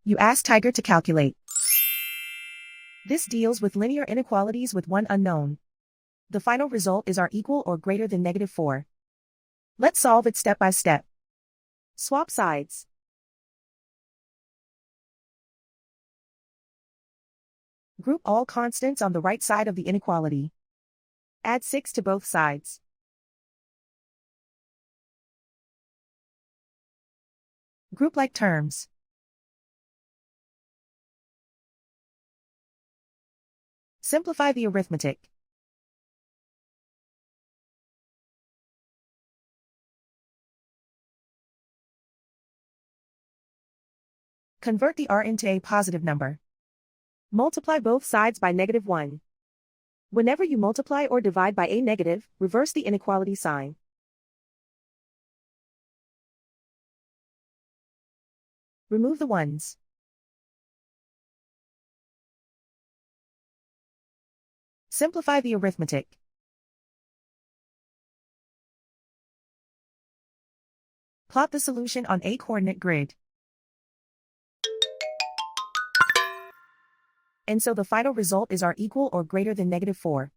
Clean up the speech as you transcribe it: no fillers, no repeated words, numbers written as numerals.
You ask Tiger to calculate. This deals with linear inequalities with one unknown. The final result is r equal or greater than -4. Let's solve it step by step. Swap sides. Group all constants on the right side of the inequality. Add 6 to both sides. Group like terms. Simplify the arithmetic. Convert the r into a positive number. Multiply both sides by -1. Whenever you multiply or divide by a negative, reverse the inequality sign. Remove the ones. Simplify the arithmetic. Plot the solution on a coordinate grid. And so the final result is r equal or greater than -4.